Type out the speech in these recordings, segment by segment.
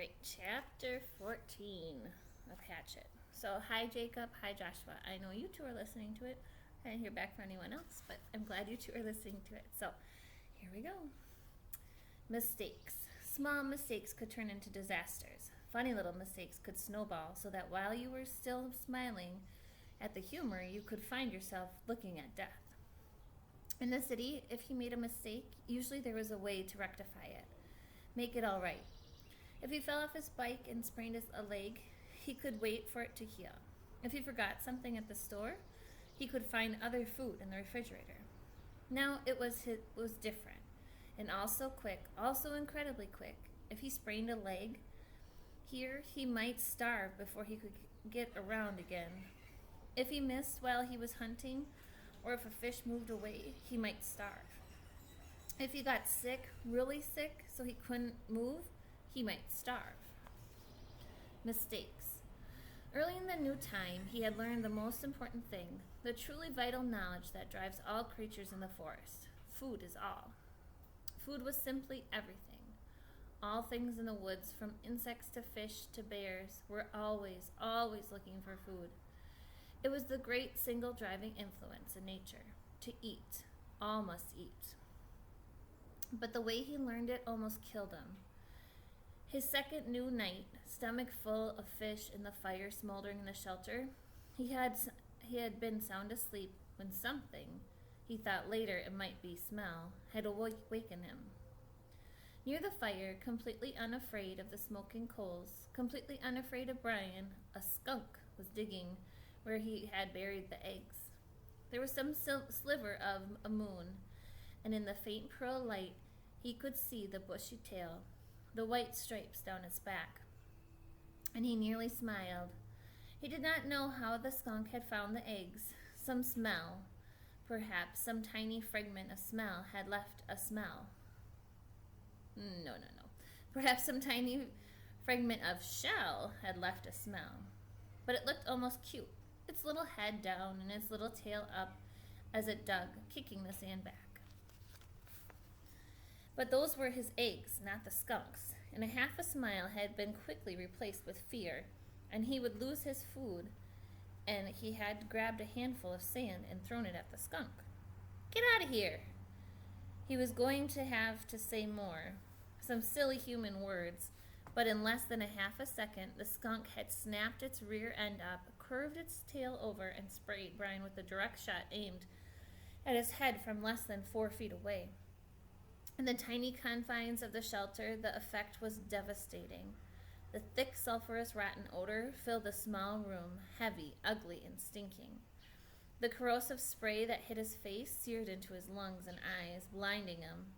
right, chapter 14 of Hatchet. So, hi Jacob, hi Joshua. I know you two are listening to it. I didn't hear back from anyone else, but I'm glad you two are listening to it. So, here we go. Mistakes. Small mistakes could turn into disasters. Funny little mistakes could snowball so that while you were still smiling at the humor, you could find yourself looking at death. In the city, if he made a mistake, usually there was a way to rectify it, make it all right. If he fell off his bike and sprained a leg, he could wait for it to heal. If he forgot something at the store, he could find other food in the refrigerator. Now it was different, and also quick, also incredibly quick. If he sprained a leg, here he might starve before he could get around again. If he missed while he was hunting, or if a fish moved away, he might starve. If he got sick, really sick, so he couldn't move, he might starve. Mistakes. Early in the new time, he had learned the most important thing, the truly vital knowledge that drives all creatures in the forest. Food is all. Food was simply everything. All things in the woods, from insects to fish to bears, were always, always looking for food. It was the great single driving influence in nature. To eat. All must eat. But the way he learned it almost killed him. His second new night, stomach full of fish and the fire smoldering in the shelter, he had been sound asleep when something, he thought later it might be smell, had awakened him. Near the fire, completely unafraid of the smoking coals, completely unafraid of Brian, a skunk was digging where he had buried the eggs. There was some sliver of a moon, and in the faint pearl light he could see the bushy tail, the white stripes down its back. And he nearly smiled. He did not know how the skunk had found the eggs. Some smell, perhaps some tiny fragment of smell had left a smell. No. Perhaps some tiny fragment of shell had left a smell. But it looked almost cute, its little head down and its little tail up as it dug, kicking the sand back. But those were his eggs, not the skunk's, and a half a smile had been quickly replaced with fear, and he would lose his food, and he had grabbed a handful of sand and thrown it at the skunk. "Get out of here!" He was going to have to say more, some silly human words, but in less than a half a second, the skunk had snapped its rear end up, curved its tail over, and sprayed Brian with a direct shot aimed at his head from less than 4 feet away. In the tiny confines of the shelter, the effect was devastating. The thick, sulfurous, rotten odor filled the small room, heavy, ugly, and stinking. The corrosive spray that hit his face seared into his lungs and eyes, blinding him.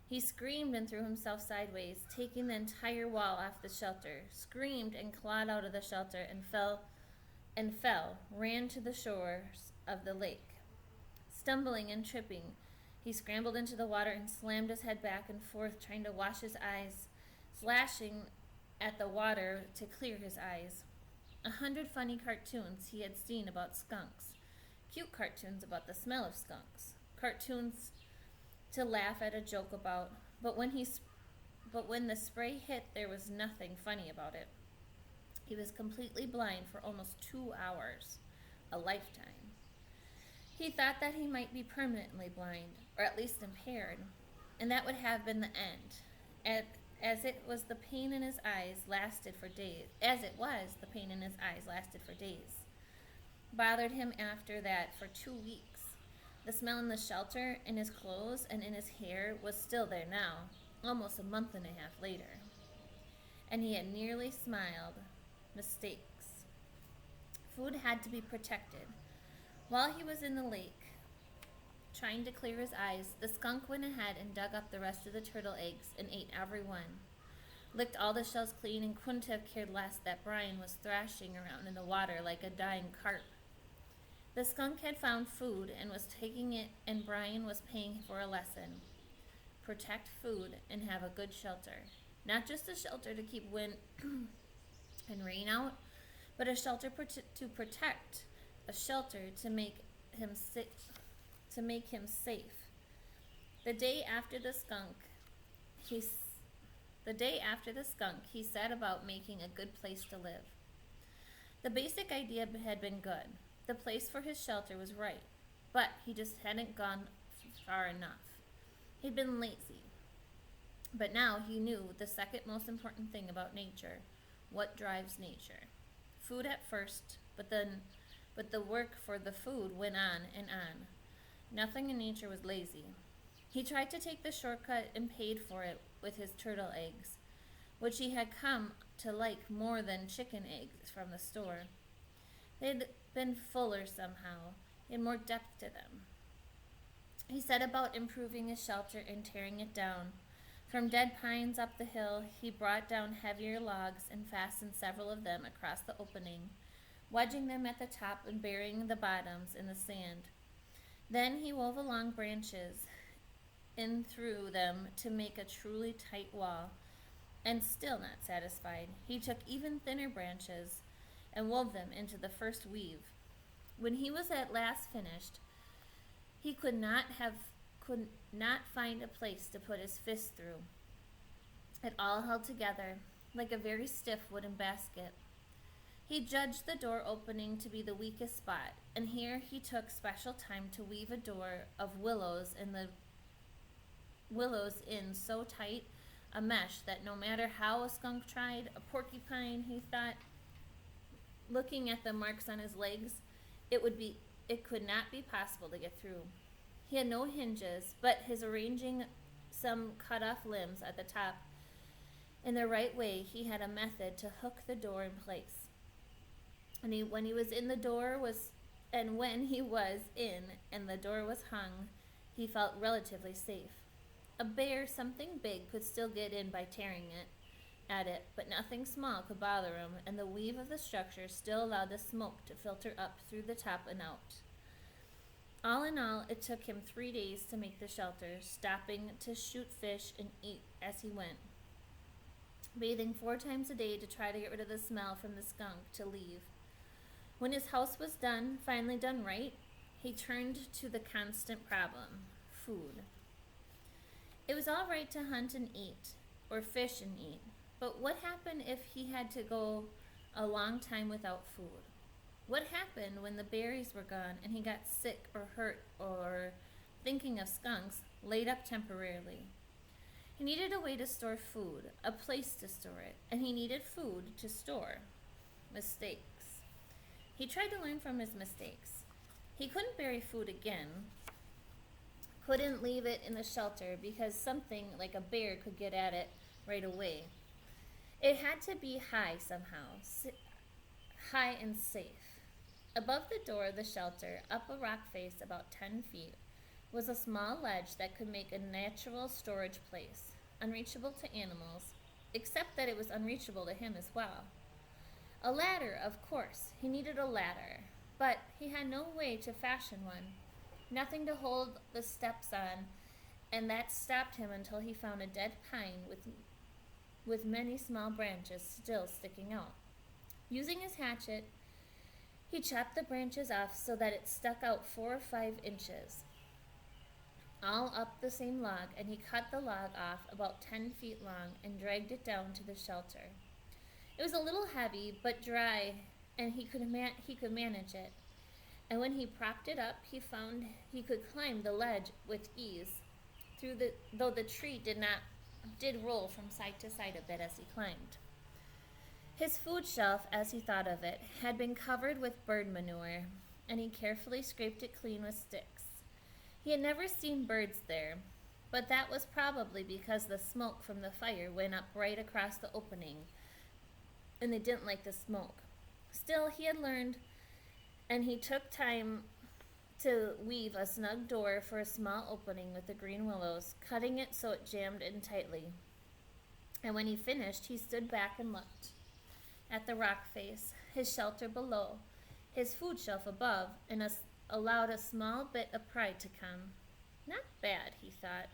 He screamed and threw himself sideways, taking the entire wall off the shelter, screamed and clawed out of the shelter and fell, ran to the shores of the lake. Stumbling and tripping, he scrambled into the water and slammed his head back and forth, trying to wash his eyes, slashing at the water to clear his eyes. 100 funny cartoons he had seen about skunks, cute cartoons about the smell of skunks, cartoons to laugh at a joke about, but when the spray hit, there was nothing funny about it. He was completely blind for almost 2 hours, a lifetime. He thought that he might be permanently blind, or at least impaired, and that would have been the end. As it was, the pain in his eyes lasted for days. Bothered him after that for 2 weeks. The smell in the shelter, in his clothes, and in his hair was still there now, almost a month and a half later. And he had nearly smiled. Mistakes. Food had to be protected. While he was in the lake, trying to clear his eyes, the skunk went ahead and dug up the rest of the turtle eggs and ate every one. Licked all the shells clean and couldn't have cared less that Brian was thrashing around in the water like a dying carp. The skunk had found food and was taking it, and Brian was paying for a lesson. Protect food and have a good shelter. Not just a shelter to keep wind and rain out, but a shelter to protect, a shelter to make him safe. The day after the skunk, he The day after the skunk, he set about making a good place to live. The basic idea had been good. The place for his shelter was right, but he just hadn't gone far enough. He'd been lazy. But now he knew the second most important thing about nature, what drives nature. Food at first, but the work for the food went on and on. Nothing in nature was lazy. He tried to take the shortcut and paid for it with his turtle eggs, which he had come to like more than chicken eggs from the store. They'd been fuller somehow, and more depth to them. He set about improving his shelter and tearing it down. From dead pines up the hill, he brought down heavier logs and fastened several of them across the opening, wedging them at the top and burying the bottoms in the sand. Then he wove along branches in through them to make a truly tight wall. And still not satisfied, he took even thinner branches and wove them into the first weave. When he was at last finished, he could not find a place to put his fist through. It all held together like a very stiff wooden basket. He judged the door opening to be the weakest spot, and here he took special time to weave a door of willows in so tight a mesh that no matter how a skunk tried, a porcupine, he thought, looking at the marks on his legs, it could not be possible to get through. He had no hinges, but his arranging some cut off limbs at the top in the right way, he had a method to hook the door in place. When he was in and the door was hung, he felt relatively safe. A bear, something big, could still get in by tearing at it, but nothing small could bother him, and the weave of the structure still allowed the smoke to filter up through the top and out. All in all, it took him 3 days to make the shelter, stopping to shoot fish and eat as he went, bathing 4 times a day to try to get rid of the smell from the skunk to leave. When his house was finally done right, he turned to the constant problem, food. It was all right to hunt and eat, or fish and eat, but what happened if he had to go a long time without food? What happened when the berries were gone and he got sick or hurt or, thinking of skunks, laid up temporarily? He needed a way to store food, a place to store it, and he needed food to store. Mistakes. He tried to learn from his mistakes. He couldn't bury food again, couldn't leave it in the shelter because something like a bear could get at it right away. It had to be high somehow, high and safe. Above the door of the shelter, up a rock face about 10 feet, was a small ledge that could make a natural storage place, unreachable to animals, except that it was unreachable to him as well. A ladder, of course. He needed a ladder, but he had no way to fashion one, nothing to hold the steps on, and that stopped him until he found a dead pine with many small branches still sticking out. Using his hatchet, he chopped the branches off so that it stuck out 4 or 5 inches, all up the same log, and he cut the log off about 10 feet long and dragged it down to the shelter. It was a little heavy, but dry, and he could manage it. And when he propped it up, he found he could climb the ledge with ease, though the tree did roll from side to side a bit as he climbed. His food shelf, as he thought of it, had been covered with bird manure, and he carefully scraped it clean with sticks. He had never seen birds there, but that was probably because the smoke from the fire went up right across the opening, and they didn't like the smoke. Still, he had learned, and he took time to weave a snug door for a small opening with the green willows, cutting it so it jammed in tightly. And when he finished, he stood back and looked at the rock face, his shelter below, his food shelf above, and allowed a small bit of pride to come. Not bad, he thought.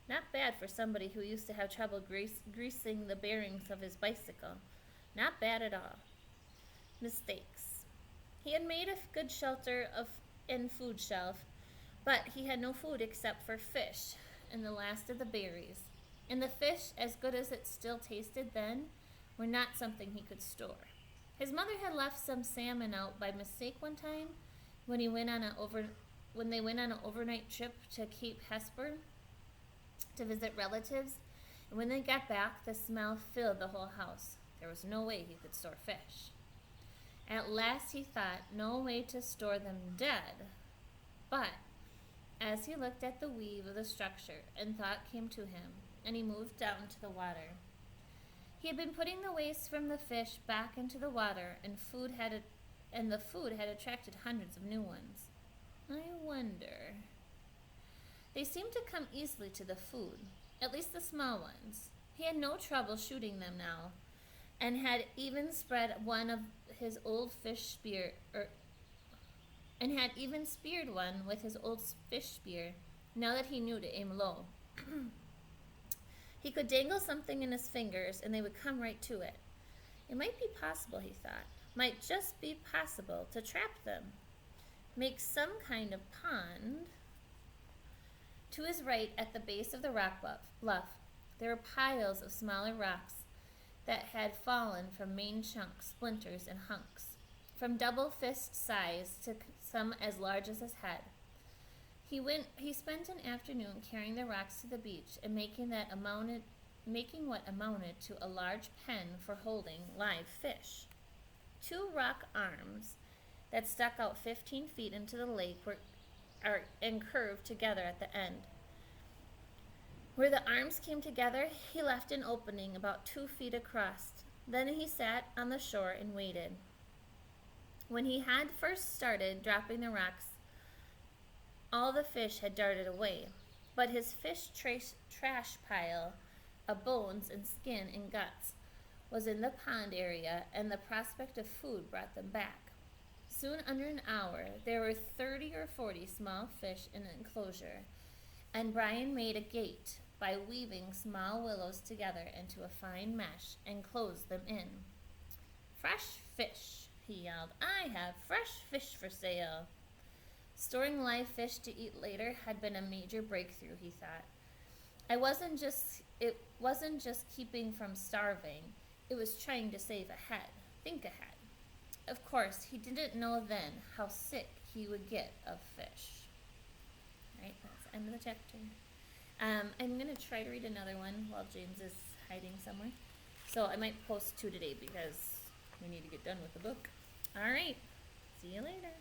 Not bad for somebody who used to have trouble greasing the bearings of his bicycle. Not bad at all. Mistakes. He had made a good shelter and food shelf, but he had no food except for fish and the last of the berries. And the fish, as good as it still tasted then, were not something he could store. His mother had left some salmon out by mistake one time when he went on when they went on an overnight trip to Cape Hesper to visit relatives. And when they got back, the smell filled the whole house. There was no way he could store fish. At last he thought, no way to store them dead. But as he looked at the weave of the structure, and thought came to him, and he moved down to the water. He had been putting the waste from the fish back into the water, and the food had attracted hundreds of new ones. I wonder. They seemed to come easily to the food, at least the small ones. He had no trouble shooting them now, and had even spread one of his old fish spear, and had even speared one with his old fish spear, now that he knew to aim low. He could dangle something in his fingers, and they would come right to it. It might be possible, he thought, might just be possible to trap them. Make some kind of pond. To his right, at the base of the rock bluff, there were piles of smaller rocks that had fallen from main chunks, splinters, and hunks, from double fist size to some as large as his head. He spent an afternoon carrying the rocks to the beach and making what amounted to a large pen for holding live fish. 2 rock arms that stuck out 15 feet into the lake and curved together at the end. Where the arms came together, he left an opening about 2 feet across. Then he sat on the shore and waited. When he had first started dropping the rocks, all the fish had darted away, but his fish trash pile of bones and skin and guts was in the pond area, and the prospect of food brought them back. Soon, under an hour, there were 30 or 40 small fish in an enclosure, and Brian made a gate by weaving small willows together into a fine mesh and closed them in. "Fresh fish," he yelled. "I have fresh fish for sale." Storing live fish to eat later had been a major breakthrough, he thought. It wasn't just keeping from starving. It was trying to think ahead. Of course, he didn't know then how sick he would get of fish. Right, that's the end of the chapter. I'm going to try to read another one while James is hiding somewhere. So I might post 2 today because we need to get done with the book. All right, see you later.